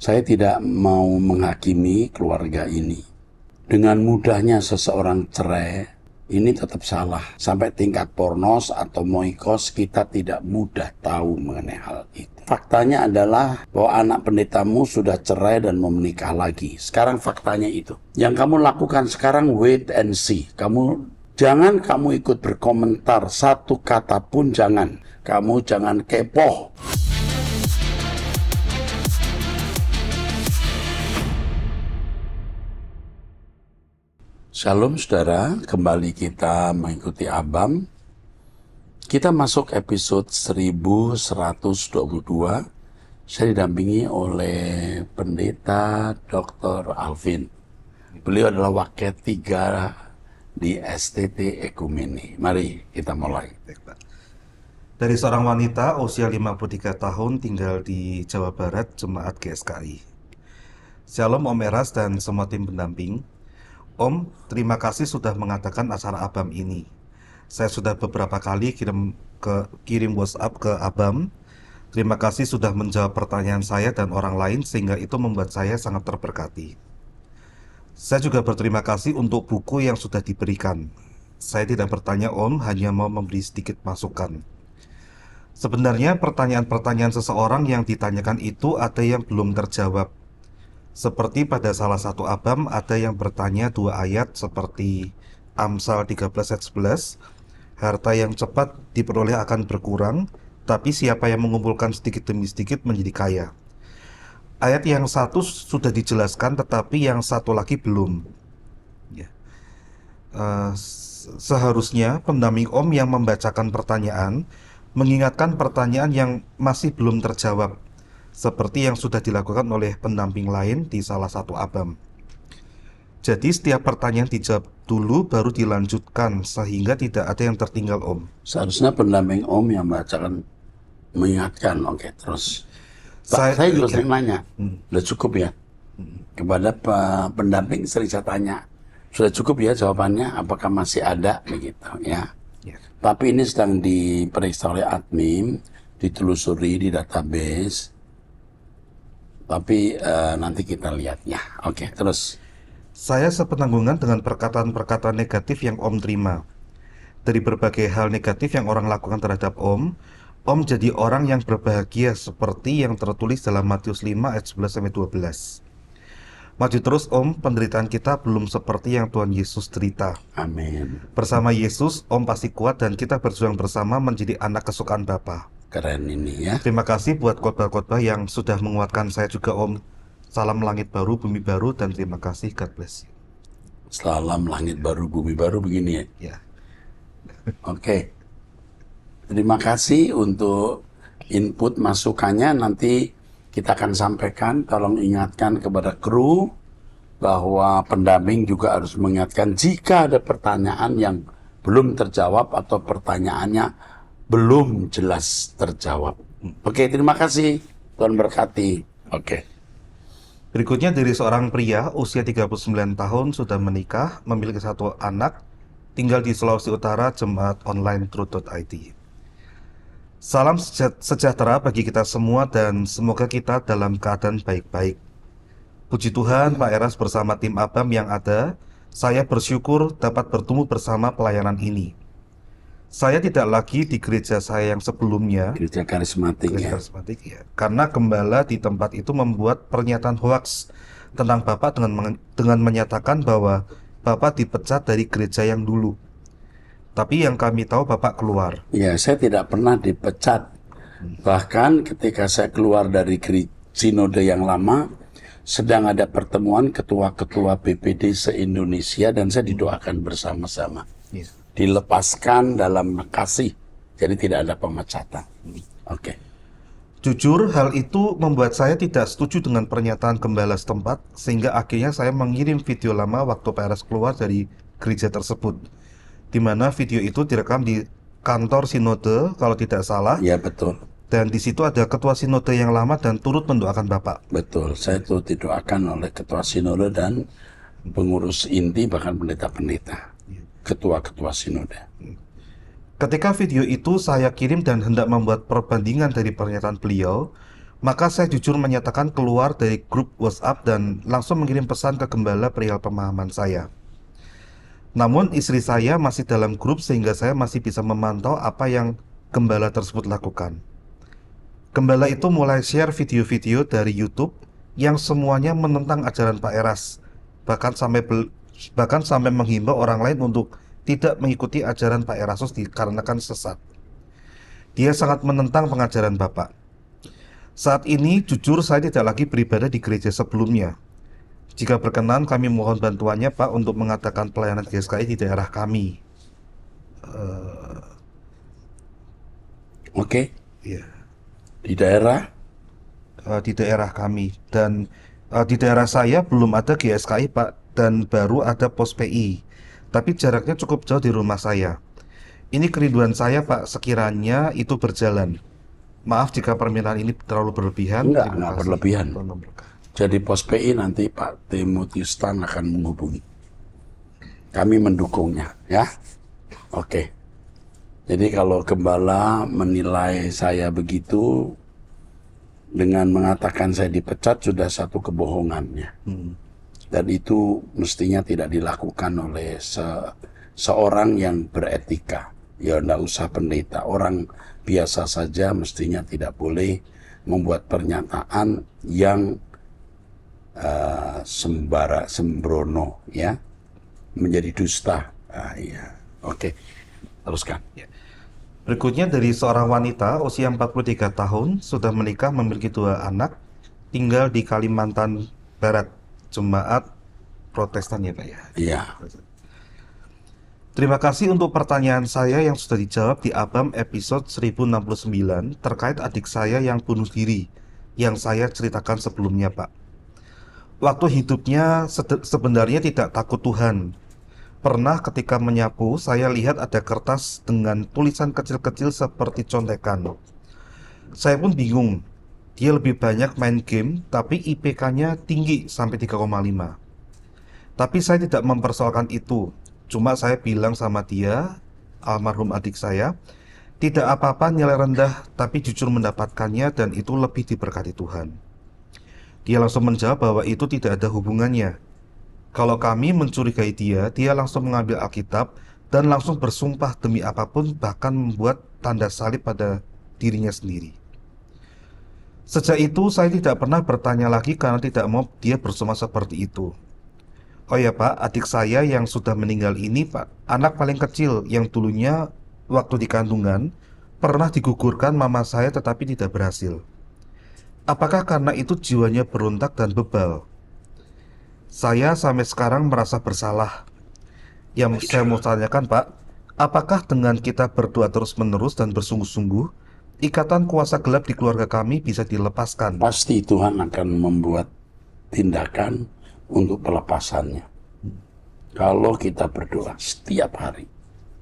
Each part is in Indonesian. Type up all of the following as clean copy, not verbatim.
Saya tidak mau menghakimi keluarga ini. Dengan mudahnya seseorang cerai, ini tetap salah. Sampai tingkat pornos atau moikos, kita tidak mudah tahu mengenai hal itu. Faktanya adalah bahwa anak pendetamu sudah cerai dan mau menikah lagi. Sekarang faktanya itu. Yang kamu lakukan sekarang, wait and see. Jangan kamu ikut berkomentar, satu kata pun jangan. Kamu jangan kepo. Shalom saudara, kembali kita mengikuti Abam. Kita masuk episode 1122. Saya didampingi oleh Pendeta Dr. Alvin. Beliau adalah wakil 3 di STT Ekumene. Mari kita mulai. Dari seorang wanita usia 53 tahun tinggal di Jawa Barat, Jemaat GSKI. Shalom Om Eras dan semua tim pendamping. Om, terima kasih sudah mengadakan acara Abam ini. Saya sudah beberapa kali kirim WhatsApp ke Abam. Terima kasih sudah menjawab pertanyaan saya dan orang lain sehingga itu membuat saya sangat terberkati. Saya juga berterima kasih untuk buku yang sudah diberikan. Saya tidak bertanya Om, hanya mau memberi sedikit masukan. Sebenarnya pertanyaan-pertanyaan seseorang yang ditanyakan itu ada yang belum terjawab. Seperti pada salah satu Abam ada yang bertanya 2 ayat seperti Amsal 13 ayat 11, harta yang cepat diperoleh akan berkurang, tapi siapa yang mengumpulkan sedikit demi sedikit menjadi kaya. Ayat yang satu sudah dijelaskan tetapi yang satu lagi belum. Seharusnya pendamping Om yang membacakan pertanyaan mengingatkan pertanyaan yang masih belum terjawab, seperti yang sudah dilakukan oleh pendamping lain di salah satu Abam. Jadi setiap pertanyaan dijawab dulu baru dilanjutkan sehingga tidak ada yang tertinggal Om. Seharusnya pendamping Om yang membacakan mengingatkan. Oke, terus. Saya juga sering nanya, sudah cukup ya? Kepada pendamping sering saya tanya, sudah cukup ya jawabannya? Apakah masih ada begitu ya? Tapi ini sedang diperiksa oleh admin, ditelusuri di database. Tapi nanti kita lihat ya. Oke, terus. Saya sepenanggungan dengan perkataan-perkataan negatif yang Om terima. Dari berbagai hal negatif yang orang lakukan terhadap Om jadi orang yang berbahagia seperti yang tertulis dalam Matius 5 ayat 11-12. Maju terus Om, penderitaan kita belum seperti yang Tuhan Yesus derita. Amin. Bersama Yesus, Om pasti kuat dan kita berjuang bersama menjadi anak kesukaan Bapa. Keren ini ya. Terima kasih buat khotbah-khotbah yang sudah menguatkan saya juga Om. Salam langit baru, bumi baru, dan terima kasih. God bless you. Salam langit baru, bumi baru begini ya? Ya. Oke. Terima kasih untuk input masukannya. Nanti kita akan sampaikan. Tolong ingatkan kepada kru bahwa pendamping juga harus mengingatkan jika ada pertanyaan yang belum terjawab atau pertanyaannya belum jelas terjawab. Oke, terima kasih. Tuhan berkati. Oke. Berikutnya dari seorang pria usia 39 tahun sudah menikah, memiliki 1 anak, tinggal di Sulawesi Utara, Jemaat Online Truth.id. Salam sejahtera bagi kita semua dan semoga kita dalam keadaan baik-baik. Puji Tuhan, Pak Eras bersama tim Abam yang ada, saya bersyukur dapat bertemu bersama pelayanan ini. Saya tidak lagi di gereja saya yang sebelumnya, Gereja karismatik ya. Karena gembala di tempat itu membuat pernyataan hoaks tentang Bapak dengan menyatakan bahwa Bapak dipecat dari gereja yang dulu. Tapi yang kami tahu Bapak keluar. Ya, saya tidak pernah dipecat. Bahkan ketika saya keluar dari sinode yang lama, sedang ada pertemuan ketua-ketua BPD se-Indonesia dan saya didoakan bersama-sama. Dilepaskan dalam kasih, jadi tidak ada pemecatan. Oke. Jujur, hal itu membuat saya tidak setuju dengan pernyataan gembala setempat, sehingga akhirnya saya mengirim video lama waktu Pak Eras keluar dari gereja tersebut, di mana video itu direkam di kantor sinode, kalau tidak salah. Ya, betul. Dan di situ ada ketua sinode yang lama dan turut mendoakan Bapak. Betul, saya turut didoakan oleh ketua sinode dan pengurus inti, bahkan pendeta-pendeta. Ketua-ketua sinode. Ketika video itu saya kirim dan hendak membuat perbandingan dari pernyataan beliau, Maka saya jujur menyatakan keluar dari grup WhatsApp dan langsung mengirim pesan ke gembala perihal pemahaman saya. Namun istri saya masih dalam grup sehingga saya masih bisa memantau apa yang gembala tersebut lakukan. Gembala itu mulai share video-video dari YouTube yang semuanya menentang ajaran Pak Eras, bahkan sampai menghimbau orang lain untuk tidak mengikuti ajaran Pak Erasus dikarenakan sesat. Dia sangat menentang pengajaran Bapak. Saat ini jujur saya tidak lagi beribadah di gereja sebelumnya. Jika berkenan kami mohon bantuannya Pak untuk mengatakan pelayanan GSKI di daerah kami. Oke, Ya, di daerah di daerah kami dan di daerah saya belum ada GSKI Pak dan baru ada pos PI. Tapi jaraknya cukup jauh di rumah saya. Ini kerinduan saya Pak, sekiranya itu berjalan. Maaf jika permintaan ini terlalu berlebihan. enggak Terima kasih. berlebihan. Tuhan memberkati. Jadi pos PI nanti Pak Timotius Tan akan menghubungi. Kami mendukungnya, ya. Oke. Jadi kalau gembala menilai saya begitu dengan mengatakan saya dipecat sudah satu kebohongannya. Dan itu mestinya tidak dilakukan oleh seorang yang beretika. Ya enggak usah pendeta, orang biasa saja mestinya tidak boleh membuat pernyataan yang sembrono, ya, menjadi dusta. Iya. Oke, teruskan. Berikutnya dari seorang wanita usia 43 tahun, sudah menikah, memiliki 2 anak, tinggal di Kalimantan Barat, Jemaat Protestan ya Pak ya. Iya. Terima kasih untuk pertanyaan saya yang sudah dijawab di Abam episode 1069 terkait adik saya yang bunuh diri yang saya ceritakan sebelumnya Pak. Waktu hidupnya sebenarnya tidak takut Tuhan. Pernah ketika menyapu, saya lihat ada kertas dengan tulisan kecil-kecil seperti contekan. Saya pun bingung. Dia lebih banyak main game, tapi IPK-nya tinggi sampai 3,5. Tapi saya tidak mempersoalkan itu. Cuma saya bilang sama dia, almarhum adik saya, tidak apa-apa nilai rendah, tapi jujur mendapatkannya dan itu lebih diberkati Tuhan. Dia langsung menjawab bahwa itu tidak ada hubungannya. Kalau kami mencurigai dia, dia langsung mengambil Alkitab dan langsung bersumpah demi apapun, bahkan membuat tanda salib pada dirinya sendiri. Sejak itu saya tidak pernah bertanya lagi karena tidak mau dia bersumpah seperti itu. Oh ya Pak, adik saya yang sudah meninggal ini Pak, anak paling kecil yang dulunya waktu di kandungan pernah digugurkan mama saya tetapi tidak berhasil. Apakah karena itu jiwanya berontak dan bebal? Saya sampai sekarang merasa bersalah. Yang saya mau tanyakan Pak, apakah dengan kita berdoa terus-menerus dan bersungguh-sungguh, ikatan kuasa gelap di keluarga kami bisa dilepaskan? Pasti Tuhan akan membuat tindakan untuk pelepasannya. Kalau kita berdoa setiap hari,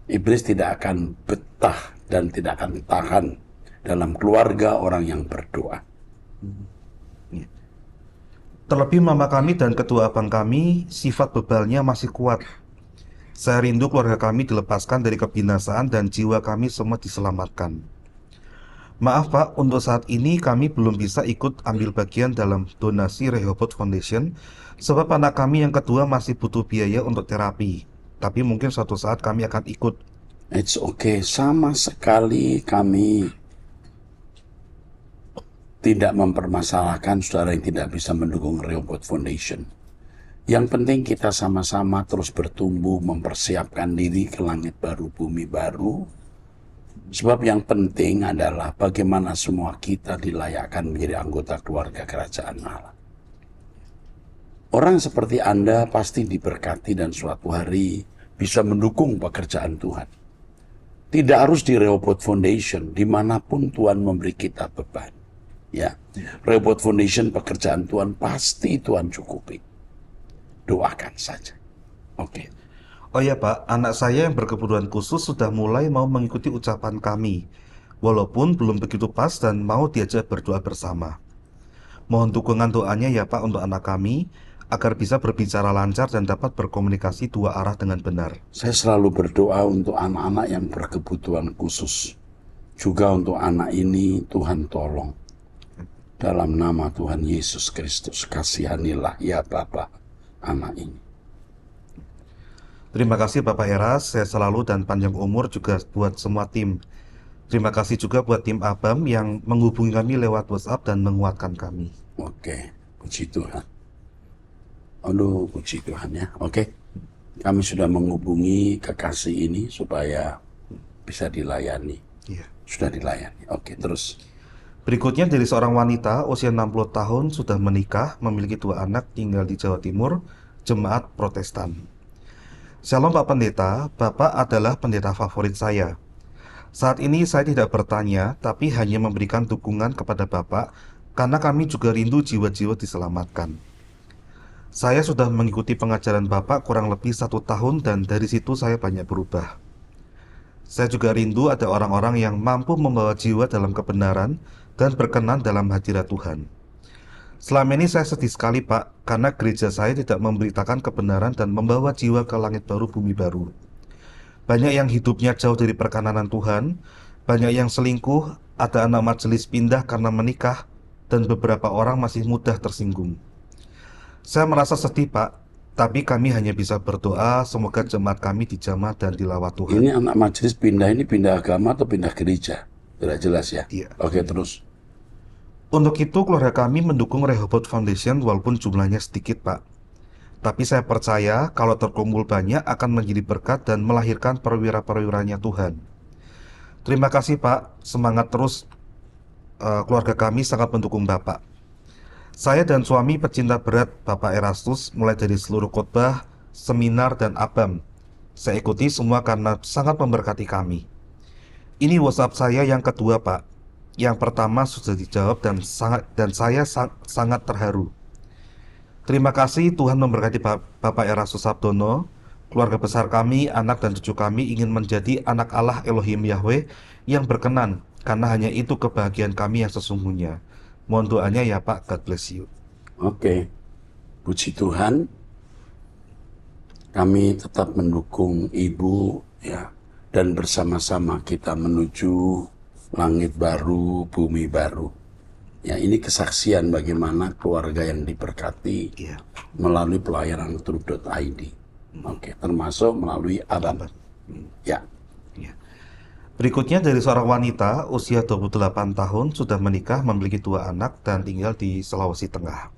iblis tidak akan betah dan tidak akan tahan dalam keluarga orang yang berdoa. Terlebih mama kami dan kedua abang kami, sifat bebalnya masih kuat. Saya rindu keluarga kami dilepaskan dari kebinasaan dan jiwa kami semua diselamatkan. Maaf Pak, untuk saat ini kami belum bisa ikut ambil bagian dalam donasi Rehoboth Foundation sebab anak kami yang kedua masih butuh biaya untuk terapi. Tapi mungkin suatu saat kami akan ikut. It's okay, sama sekali kami tidak mempermasalahkan saudara yang tidak bisa mendukung Rehoboth Foundation. Yang penting kita sama-sama terus bertumbuh, mempersiapkan diri ke langit baru, bumi baru. Sebab yang penting adalah bagaimana semua kita dilayakkan menjadi anggota keluarga kerajaan Allah. Orang seperti Anda pasti diberkati dan suatu hari bisa mendukung pekerjaan Tuhan. Tidak harus di Rehoboth Foundation, dimanapun Tuhan memberi kita beban. Ya, Rehoboth Foundation pekerjaan Tuhan pasti Tuhan cukupi. Doakan saja. Oke. Oh ya Pak, anak saya yang berkebutuhan khusus sudah mulai mau mengikuti ucapan kami, walaupun belum begitu pas dan mau diajak berdoa bersama. Mohon dukungan doanya ya Pak untuk anak kami, agar bisa berbicara lancar dan dapat berkomunikasi dua arah dengan benar. Saya selalu berdoa untuk anak-anak yang berkebutuhan khusus. Juga untuk anak ini Tuhan tolong. Dalam nama Tuhan Yesus Kristus, kasihanilah ya Bapa anak ini. Terima kasih Bapak Eras, saya selalu dan panjang umur juga buat semua tim. Terima kasih juga buat tim ABAM yang menghubungi kami lewat WhatsApp dan menguatkan kami. Oke, puji Tuhan. Aduh, puji Tuhan ya. Oke, kami sudah menghubungi kekasih ini supaya bisa dilayani. Iya. Sudah dilayani. Oke, terus. Berikutnya dari seorang wanita usia 60 tahun sudah menikah, memiliki 2 anak, tinggal di Jawa Timur, jemaat Protestan. Shalom Pak Pendeta, Bapak adalah pendeta favorit saya. Saat ini saya tidak bertanya, tapi hanya memberikan dukungan kepada Bapak karena kami juga rindu jiwa-jiwa diselamatkan. Saya sudah mengikuti pengajaran Bapak kurang lebih 1 tahun dan dari situ saya banyak berubah. Saya juga rindu ada orang-orang yang mampu membawa jiwa dalam kebenaran dan berkenan dalam hadirat Tuhan. Selama ini saya sedih sekali Pak, karena gereja saya tidak memberitakan kebenaran dan membawa jiwa ke langit baru bumi baru. Banyak yang hidupnya jauh dari perkenanan Tuhan, banyak yang selingkuh, ada anak majelis pindah karena menikah, dan beberapa orang masih mudah tersinggung. Saya merasa sedih Pak, tapi kami hanya bisa berdoa semoga jemaat kami dijamah dan dilawat Tuhan. Ini anak majelis pindah ini pindah agama atau pindah gereja? Tidak jelas ya? Iya. Oke, terus. Untuk itu keluarga kami mendukung Rehoboth Foundation walaupun jumlahnya sedikit Pak. Tapi saya percaya kalau terkumpul banyak akan menjadi berkat dan melahirkan perwira-perwiranya Tuhan. Terima kasih Pak, semangat terus. Keluarga kami sangat mendukung Bapak. Saya dan suami pecinta berat Bapak Erastus mulai dari seluruh khotbah, seminar, dan ABAM. Saya ikuti semua karena sangat memberkati kami. Ini WhatsApp saya yang kedua Pak. Yang pertama sudah dijawab dan saya sangat terharu. Terima kasih Tuhan memberkati Bapak Erastus Sabdono. Keluarga besar kami, anak dan cucu kami ingin menjadi anak Allah Elohim Yahweh yang berkenan, karena hanya itu kebahagiaan kami yang sesungguhnya. Mohon doanya ya Pak, God bless you. Oke, puji Tuhan. Kami tetap mendukung Ibu ya, dan bersama-sama kita menuju langit baru, bumi baru. Ya, ini kesaksian bagaimana keluarga yang diberkati melalui pelayanan True.id. Oke, termasuk melalui ABAM. Ya. Berikutnya dari seorang wanita usia 28 tahun sudah menikah, memiliki 2 anak dan tinggal di Sulawesi Tengah.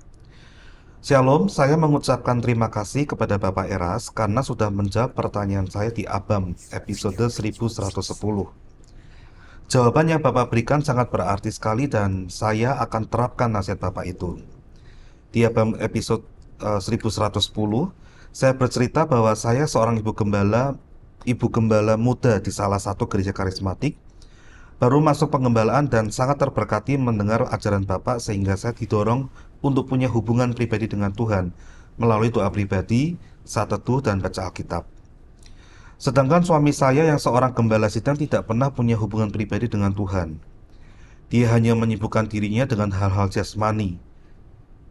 Shalom, saya mengucapkan terima kasih kepada Bapak Eras karena sudah menjawab pertanyaan saya di ABAM episode 1110. Jawaban yang Bapak berikan sangat berarti sekali dan saya akan terapkan nasihat Bapak itu. Di ABAM episode 1110, saya bercerita bahwa saya seorang ibu gembala muda di salah satu gereja karismatik, baru masuk pengembalaan dan sangat terberkati mendengar ajaran Bapak sehingga saya didorong untuk punya hubungan pribadi dengan Tuhan melalui doa pribadi, saat teduh, dan baca Alkitab. Sedangkan suami saya yang seorang gembala sidang tidak pernah punya hubungan pribadi dengan Tuhan. Dia hanya menyibukkan dirinya dengan hal-hal jasmani.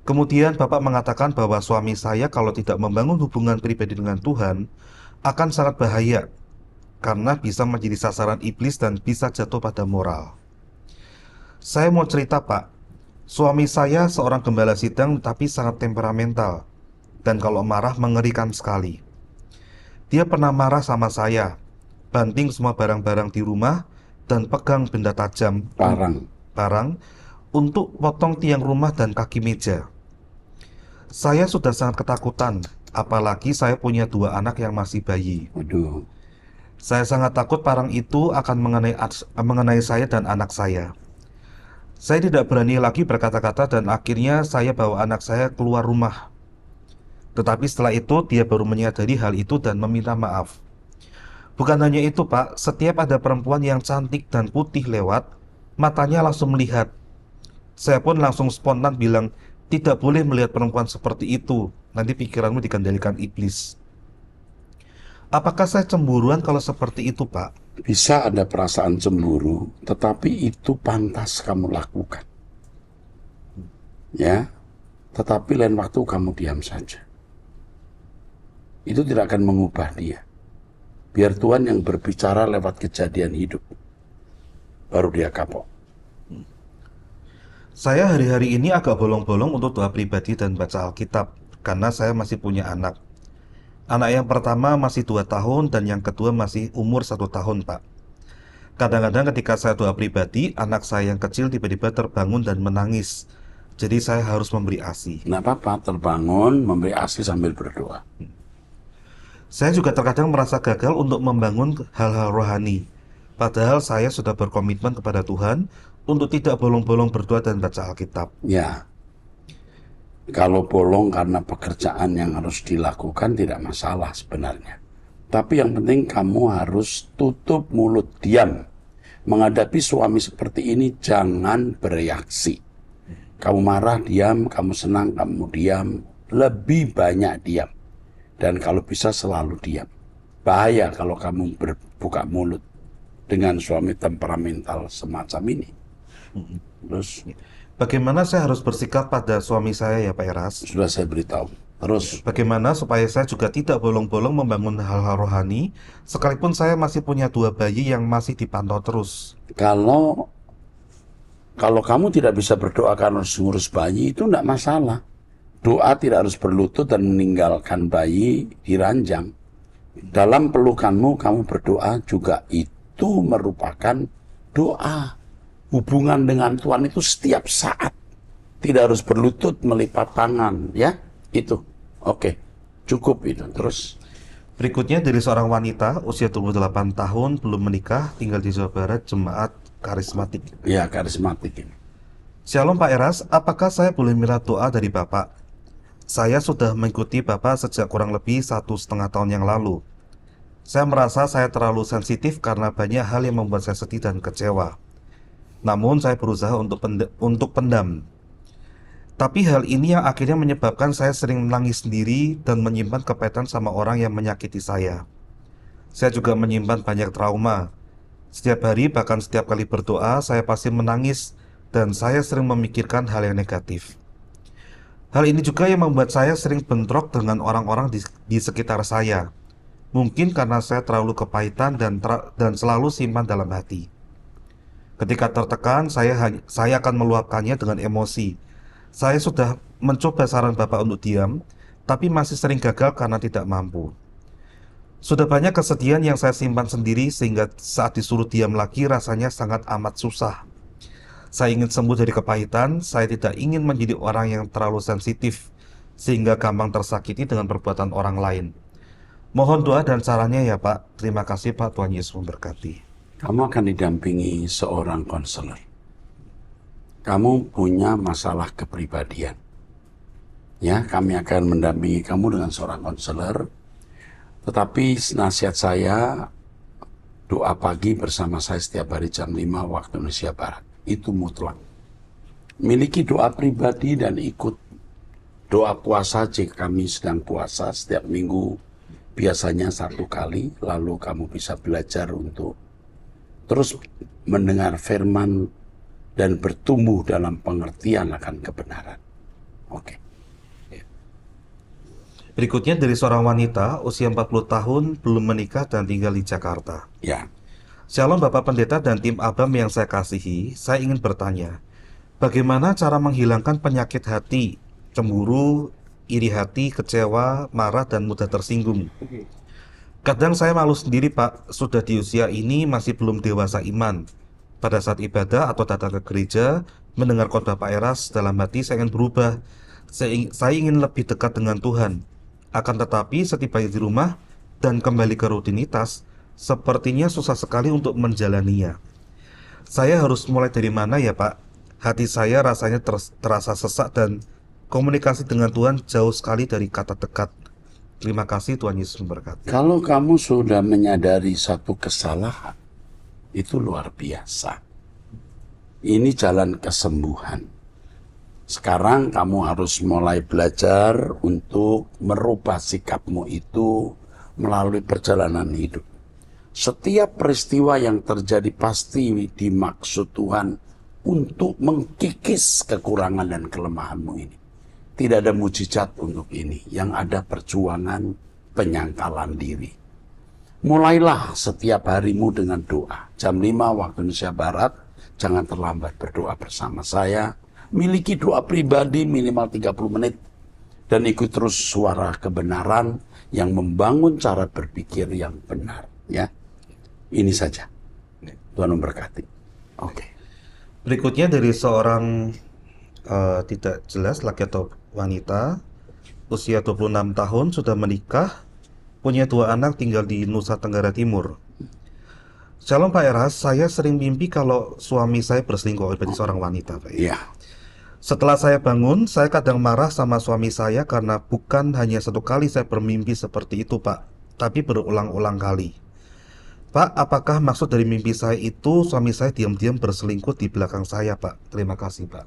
Kemudian Bapak mengatakan bahwa suami saya kalau tidak membangun hubungan pribadi dengan Tuhan akan sangat bahaya karena bisa menjadi sasaran iblis dan bisa jatuh pada moral. Saya mau cerita Pak, suami saya seorang gembala sidang tapi sangat temperamental dan kalau marah mengerikan sekali. Dia pernah marah sama saya, banting semua barang-barang di rumah, dan pegang benda tajam parang untuk potong tiang rumah dan kaki meja. Saya sudah sangat ketakutan, apalagi saya punya 2 anak yang masih bayi. Waduh. Saya sangat takut parang itu akan mengenai saya dan anak saya. Saya tidak berani lagi berkata-kata dan akhirnya saya bawa anak saya keluar rumah. Tetapi setelah itu dia baru menyadari hal itu dan meminta maaf. Bukan hanya itu Pak, setiap ada perempuan yang cantik dan putih lewat, matanya langsung melihat. Saya pun langsung spontan bilang, tidak boleh melihat perempuan seperti itu, nanti pikiranmu dikendalikan iblis. Apakah saya cemburuan kalau seperti itu Pak? Bisa ada perasaan cemburu, tetapi itu pantas kamu lakukan. Ya, tetapi lain waktu kamu diam saja. Itu tidak akan mengubah dia. Biar Tuhan yang berbicara lewat kejadian hidup. Baru dia kapok. Saya hari-hari ini agak bolong-bolong untuk doa pribadi dan baca Alkitab, karena saya masih punya anak. Anak yang pertama masih 2 tahun dan yang kedua masih umur 1 tahun, Pak. Kadang-kadang ketika saya doa pribadi, anak saya yang kecil tiba-tiba terbangun dan menangis. Jadi saya harus memberi ASI. Nggak apa-apa, terbangun, memberi ASI sambil berdoa. Saya juga terkadang merasa gagal untuk membangun hal-hal rohani. Padahal saya sudah berkomitmen kepada Tuhan untuk tidak bolong-bolong berdoa dan baca Alkitab. Ya, kalau bolong karena pekerjaan yang harus dilakukan tidak masalah sebenarnya. Tapi yang penting kamu harus tutup mulut, diam. Menghadapi suami seperti ini jangan bereaksi. Kamu marah, diam. Kamu senang, kamu diam. Lebih banyak diam. Dan kalau bisa selalu diam. Bahaya kalau kamu berbuka mulut dengan suami temperamental semacam ini. Terus Bagaimana saya harus bersikap pada suami saya ya Pak Eras? sudah saya beritahu. Terus Bagaimana supaya saya juga tidak bolong-bolong membangun hal-hal rohani, sekalipun saya masih punya 2 bayi yang masih dipantau terus. kalau kamu tidak bisa berdoa karena harus ngurus bayi itu tidak masalah. Doa tidak harus berlutut dan meninggalkan bayi di ranjang. Dalam pelukanmu kamu berdoa juga itu merupakan doa. Hubungan dengan Tuhan itu setiap saat. Tidak harus berlutut melipat tangan, ya. Itu. Oke. Cukup itu. Terus Berikutnya dari seorang wanita usia 28 tahun belum menikah, tinggal di Jawa Barat, jemaat karismatik. ya karismatik ini. Shalom Pak Eras, apakah saya boleh minta doa dari Bapak? Saya sudah mengikuti Bapak sejak kurang lebih 1,5 tahun yang lalu. Saya merasa saya terlalu sensitif karena banyak hal yang membuat saya sedih dan kecewa. Namun saya berusaha untuk pendam. Tapi hal ini yang akhirnya menyebabkan saya sering menangis sendiri dan menyimpan kepahitan sama orang yang menyakiti saya. Saya juga menyimpan banyak trauma. Setiap hari, bahkan setiap kali berdoa, saya pasti menangis dan saya sering memikirkan hal yang negatif. Hal ini juga yang membuat saya sering bentrok dengan orang-orang di sekitar saya. Mungkin karena saya terlalu kepahitan dan selalu simpan dalam hati. Ketika tertekan, saya akan meluapkannya dengan emosi. Saya sudah mencoba saran Bapak untuk diam, tapi masih sering gagal karena tidak mampu. Sudah banyak kesedihan yang saya simpan sendiri sehingga saat disuruh diam lagi rasanya sangat amat susah. Saya ingin sembuh dari kepahitan, saya tidak ingin menjadi orang yang terlalu sensitif sehingga gampang tersakiti dengan perbuatan orang lain. Mohon doa dan sarannya ya Pak. Terima kasih Pak, Tuhan Yesus memberkati. Kamu akan didampingi seorang konselor. Kamu punya masalah kepribadian. Ya, kami akan mendampingi kamu dengan seorang konselor. Tetapi nasihat saya, doa pagi bersama saya setiap hari jam 5 waktu Indonesia Barat. Itu mutlak. Miliki doa pribadi dan ikut doa puasa jika kami sedang puasa setiap minggu. Biasanya 1 kali, lalu kamu bisa belajar untuk terus mendengar firman dan bertumbuh dalam pengertian akan kebenaran. Oke. Berikutnya dari seorang wanita usia 40 tahun belum menikah dan tinggal di Jakarta. Ya. Shalom Bapak Pendeta dan tim ABAM yang saya kasihi, saya ingin bertanya, bagaimana cara menghilangkan penyakit hati, cemburu, iri hati, kecewa, marah, dan mudah tersinggung? Kadang saya malu sendiri Pak, sudah di usia ini masih belum dewasa iman. Pada saat ibadah atau datang ke gereja, mendengar khotbah Pak Eras, dalam hati saya ingin berubah. Saya ingin lebih dekat dengan Tuhan. Akan tetapi setibanya di rumah dan kembali ke rutinitas, sepertinya susah sekali untuk menjalaninya. Saya harus mulai dari mana ya Pak? Hati saya rasanya terasa sesak dan komunikasi dengan Tuhan jauh sekali dari kata dekat. Terima kasih, Tuhan Yesus memberkati. Kalau kamu sudah menyadari satu kesalahan, itu luar biasa. Ini jalan kesembuhan. Sekarang kamu harus mulai belajar untuk merubah sikapmu itu melalui perjalanan hidup. Setiap peristiwa yang terjadi pasti dimaksud Tuhan untuk mengkikis kekurangan dan kelemahanmu ini. Tidak ada mujizat untuk ini. Yang ada perjuangan penyangkalan diri. Mulailah setiap harimu dengan doa. Jam 5 waktu Indonesia Barat, jangan terlambat berdoa bersama saya. miliki doa pribadi minimal 30 menit. Dan ikut terus suara kebenaran yang membangun cara berpikir yang benar. Ya, ini saja. Tuhan memberkati. Oke. Berikutnya dari seorang tidak jelas laki atau wanita, usia 26 tahun, sudah menikah, punya 2 anak, tinggal di Nusa Tenggara Timur. Shalom Pak Eras, saya sering mimpi kalau suami saya berselingkuh. Berarti seorang wanita, Pak. Ya. Setelah saya bangun, saya kadang marah sama suami saya karena bukan hanya 1 kali saya bermimpi seperti itu, Pak, tapi berulang-ulang kali. Pak, apakah maksud dari mimpi saya itu suami saya diam-diam berselingkuh di belakang saya, Pak? Terima kasih, Pak.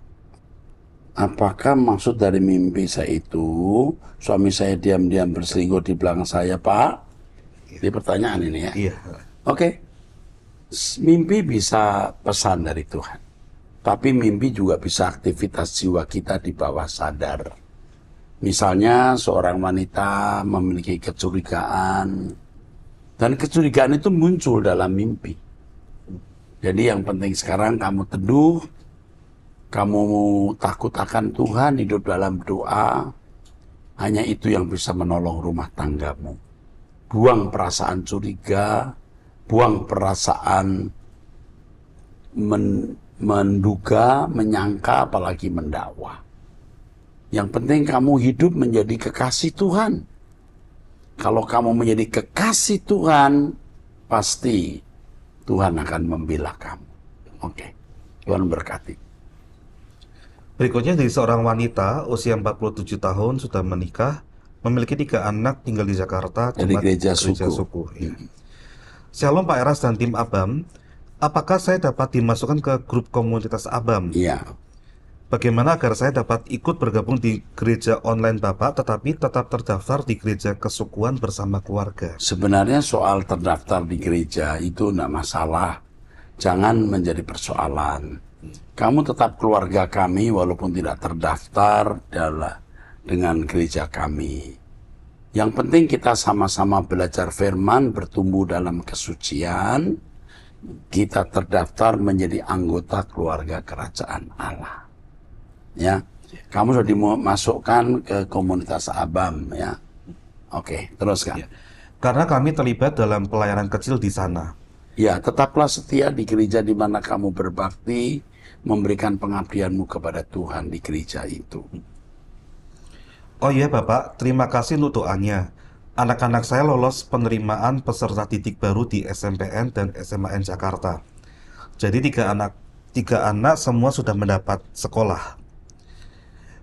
Apakah maksud dari mimpi saya itu suami saya diam-diam berselingkuh di belakang saya, Pak? Ini pertanyaan ini ya. Iya. Oke. Mimpi bisa pesan dari Tuhan. Tapi mimpi juga bisa aktivitas jiwa kita di bawah sadar. Misalnya seorang wanita memiliki kecurigaan. Dan kecurigaan itu muncul dalam mimpi. Jadi yang penting sekarang kamu teduh. Kamu takut akan Tuhan, hidup dalam doa. Hanya itu yang bisa menolong rumah tanggamu. Buang perasaan curiga. Buang perasaan menduga, menyangka, apalagi mendakwa. Yang penting kamu hidup menjadi kekasih Tuhan. Kalau kamu menjadi kekasih Tuhan, pasti Tuhan akan membela kamu. Oke, Tuhan berkati. Berikutnya dari seorang wanita, usia 47 tahun, sudah menikah, memiliki 3 anak, tinggal di Jakarta, Dari jemaat gereja suku. suku. Ya. Shalom Pak Eras dan tim ABAM, apakah saya dapat dimasukkan ke grup komunitas ABAM? Iya. Bagaimana agar saya dapat ikut bergabung di gereja online Bapak, tetapi tetap terdaftar di gereja kesukuan bersama keluarga? Sebenarnya soal terdaftar di gereja itu tidak masalah. Jangan menjadi persoalan. Kamu tetap keluarga kami walaupun tidak terdaftar dengan gereja kami. Yang penting kita sama-sama belajar firman, bertumbuh dalam kesucian. Kita terdaftar menjadi anggota keluarga kerajaan Allah. Ya, kamu sudah dimasukkan ke komunitas ABAM ya. Oke, teruskan. Karena kami terlibat dalam pelayanan kecil di sana. Ya, tetaplah setia di gereja di mana kamu berbakti, memberikan pengabdianmu kepada Tuhan di gereja itu. Oh iya Bapak, terima kasih untuk doanya. Anak-anak saya lolos penerimaan peserta didik baru di SMPN dan SMAN Jakarta. Jadi tiga anak semua sudah mendapat sekolah.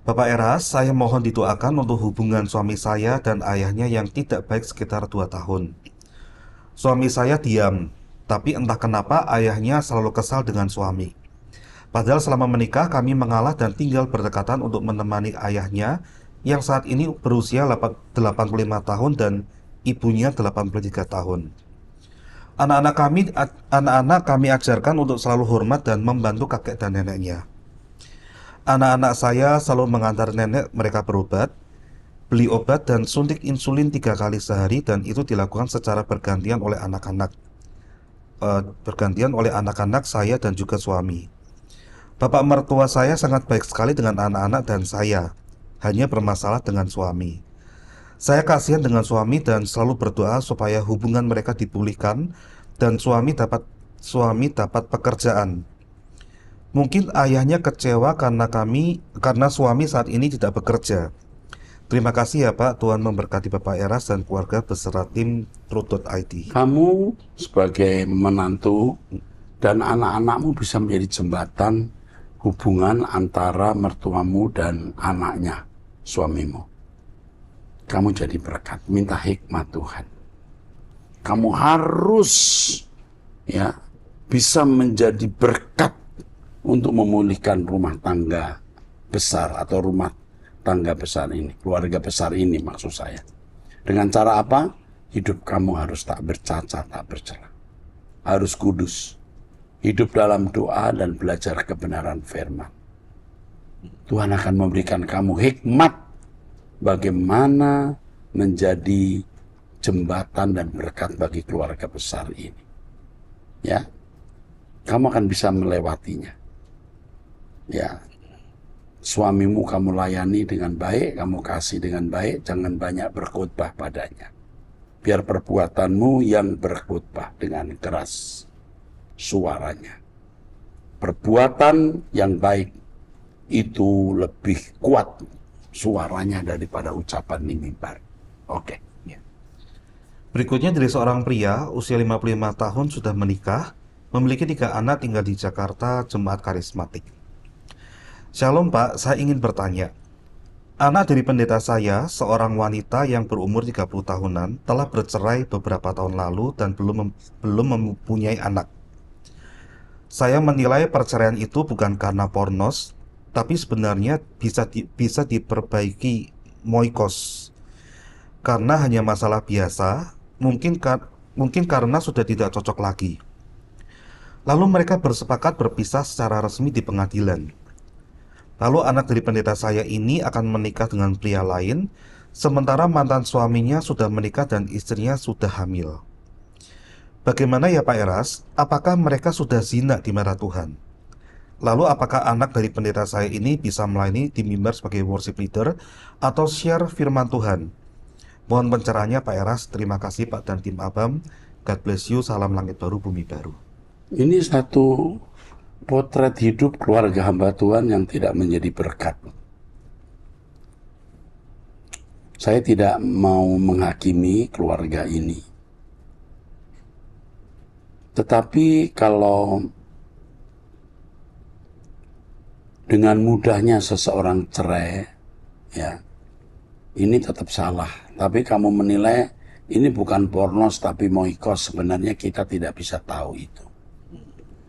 Bapak Eras, saya mohon didoakan untuk hubungan suami saya dan ayahnya yang tidak baik sekitar 2 tahun. Suami saya diam, tapi entah kenapa ayahnya selalu kesal dengan suami. Padahal selama menikah kami mengalah dan tinggal berdekatan untuk menemani ayahnya yang saat ini berusia 85 tahun dan ibunya 83 tahun. Anak-anak kami ajarkan untuk selalu hormat dan membantu kakek dan neneknya. Anak-anak saya selalu mengantar nenek mereka berobat, beli obat dan suntik insulin 3 kali sehari, dan itu dilakukan secara bergantian oleh anak-anak saya dan juga suami. Bapak mertua saya sangat baik sekali dengan anak-anak dan saya, hanya bermasalah dengan suami. Saya kasihan dengan suami dan selalu berdoa supaya hubungan mereka dipulihkan dan suami dapat pekerjaan. Mungkin ayahnya kecewa karena suami saat ini tidak bekerja. Terima kasih ya Pak, Tuhan memberkati Bapak Eras dan keluarga beserta tim Truth.id. Kamu sebagai menantu dan anak-anakmu bisa menjadi jembatan hubungan antara mertuamu dan anaknya, suamimu. Kamu jadi berkat, minta hikmat Tuhan. Kamu harus bisa menjadi berkat untuk memulihkan rumah tangga besar atau rumah tangga besar ini, keluarga besar ini maksud saya. Dengan cara apa? Hidup kamu harus tak bercacat, tak bercela. Harus kudus. Hidup dalam doa dan belajar kebenaran firman. Tuhan akan memberikan kamu hikmat bagaimana menjadi jembatan dan berkat bagi keluarga besar ini. Ya, kamu akan bisa melewatinya. Ya, Suamimu kamu layani dengan baik, kamu kasih dengan baik, jangan banyak berkhotbah padanya. Biar perbuatanmu yang berkhotbah dengan keras suaranya. Perbuatan yang baik itu lebih kuat suaranya daripada ucapan di mimbar. Oke. Ya. Berikutnya dari seorang pria usia 55 tahun sudah menikah, memiliki 3 anak tinggal di Jakarta, jemaat karismatik. Shalom Pak, saya ingin bertanya. Anak dari pendeta saya, seorang wanita yang berumur 30 tahunan, telah bercerai beberapa tahun lalu dan belum mempunyai anak. Saya menilai perceraian itu bukan karena pornos, tapi sebenarnya bisa diperbaiki moikos. Karena hanya masalah biasa, mungkin karena sudah tidak cocok lagi. Lalu mereka bersepakat berpisah secara resmi di pengadilan. Lalu anak dari pendeta saya ini akan menikah dengan pria lain, sementara mantan suaminya sudah menikah dan istrinya sudah hamil. Bagaimana ya Pak Eras? Apakah mereka sudah zina di mata Tuhan? Lalu apakah anak dari pendeta saya ini bisa melayani di mimbar sebagai worship leader atau share firman Tuhan? Mohon pencerahannya Pak Eras. Terima kasih Pak dan tim Abam. God bless you. Salam langit baru, bumi baru. Ini satu potret hidup keluarga hamba Tuhan yang tidak menjadi berkat. Saya tidak mau menghakimi keluarga ini. Tetapi kalau dengan mudahnya seseorang cerai, ya, ini tetap salah. Tapi kamu menilai ini bukan pornos tapi moikos, sebenarnya kita tidak bisa tahu itu.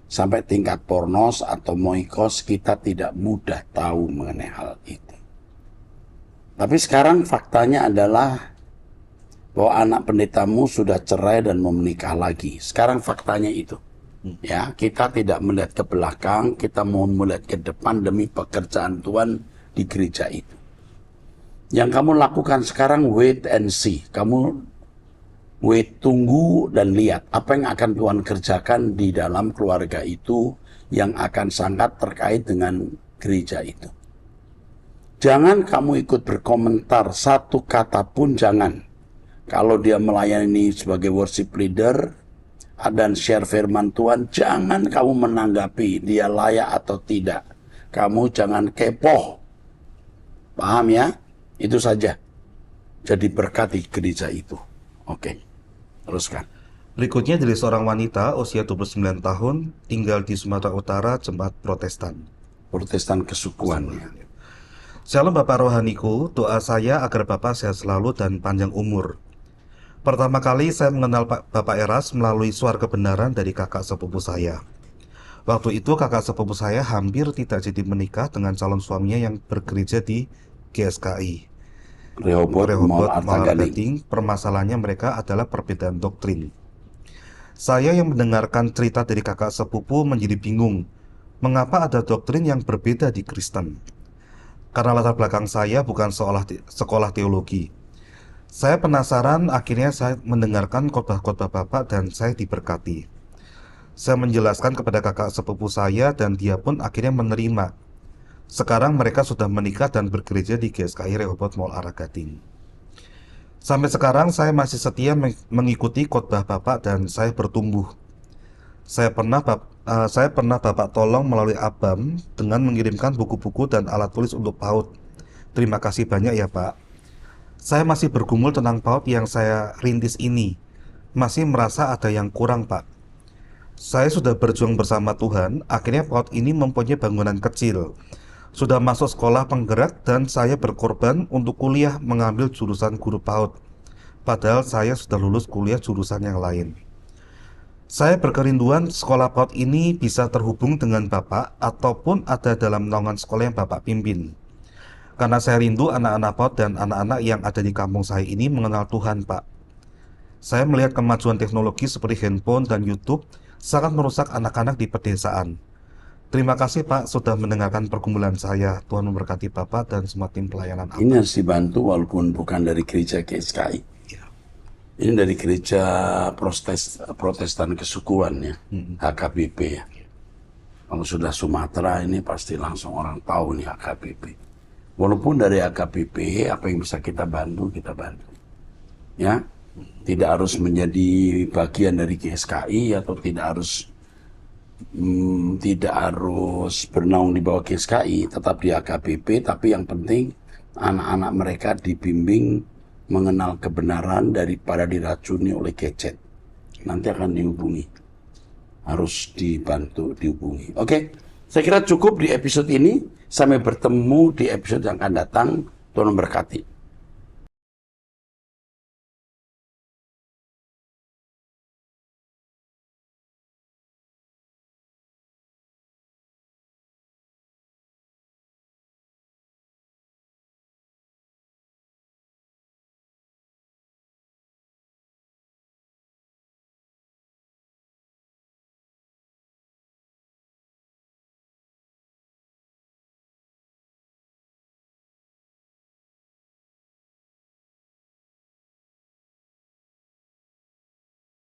Sampai tingkat pornos atau moikos kita tidak mudah tahu mengenai hal itu. Tapi sekarang faktanya adalah bahwa anak pendetamu sudah cerai dan mau menikah lagi. Sekarang faktanya itu. Ya, kita tidak melihat ke belakang, kita mau melihat ke depan demi pekerjaan Tuhan di gereja itu. Yang kamu lakukan sekarang wait and see. Kamu wait, tunggu dan lihat apa yang akan Tuhan kerjakan di dalam keluarga itu yang akan sangat terkait dengan gereja itu. Jangan kamu ikut berkomentar satu kata pun, jangan. Kalau dia melayani sebagai worship leader dan share firman Tuhan, jangan kamu menanggapi dia layak atau tidak. Kamu jangan kepo. Paham ya? Itu saja. Jadi berkati gereja itu. Oke. Teruskan. Berikutnya dari seorang wanita usia 29 tahun tinggal di Sumatera Utara, jemaat Protestan. Protestan kesukuan. Shalom Bapak Rohaniku, doa saya agar Bapak sehat selalu dan panjang umur. Pertama kali saya mengenal Bapak Eras melalui suara kebenaran dari kakak sepupu saya. Waktu itu kakak sepupu saya hampir tidak jadi menikah dengan calon suaminya yang bergereja di GSKI. Rehoboth Mall Arta Gading. Permasalahannya mereka adalah perbedaan doktrin. Saya yang mendengarkan cerita dari kakak sepupu menjadi bingung, mengapa ada doktrin yang berbeda di Kristen. Karena latar belakang saya bukan sekolah teologi. Saya penasaran, akhirnya saya mendengarkan khotbah-khotbah Bapak dan saya diberkati. Saya menjelaskan kepada kakak sepupu saya dan dia pun akhirnya menerima. Sekarang mereka sudah menikah dan bergereja di GSKI Rehoboth Mall Arta Gading. Sampai sekarang saya masih setia mengikuti khotbah Bapak dan saya bertumbuh. Saya pernah Bapak tolong melalui Abam dengan mengirimkan buku-buku dan alat tulis untuk PAUD. Terima kasih banyak ya Pak. Saya masih bergumul tentang PAUD yang saya rintis ini. Masih merasa ada yang kurang Pak. Saya sudah berjuang bersama Tuhan, akhirnya PAUD ini mempunyai bangunan kecil. Sudah masuk sekolah penggerak dan saya berkorban untuk kuliah mengambil jurusan guru PAUD. Padahal saya sudah lulus kuliah jurusan yang lain. Saya berkerinduan sekolah PAUD ini bisa terhubung dengan Bapak ataupun ada dalam naungan sekolah yang Bapak pimpin. Karena saya rindu anak-anak PAUD dan anak-anak yang ada di kampung saya ini mengenal Tuhan Pak. Saya melihat kemajuan teknologi seperti handphone dan YouTube sangat merusak anak-anak di pedesaan. Terima kasih Pak sudah mendengarkan pergumulan saya. Tuhan memberkati Bapak dan semua tim pelayanan. Ini harus dibantu walaupun bukan dari gereja GSKI. Ya. Ini dari gereja Protestan kesukuan ya, HKBP ya. Kalau sudah Sumatera ini pasti langsung orang tahu nih AKBP. Walaupun dari AKBP apa yang bisa kita bantu, ya. Tidak harus menjadi bagian dari GSKI atau tidak harus bernaung di bawah GSKI, tetap di AKBP, tapi yang penting anak-anak mereka dibimbing mengenal kebenaran daripada diracuni oleh gadget. Nanti akan dihubungi. Harus dibantu dihubungi. Oke, saya kira cukup di episode ini. Sampai bertemu di episode yang akan datang. Tuhan memberkati.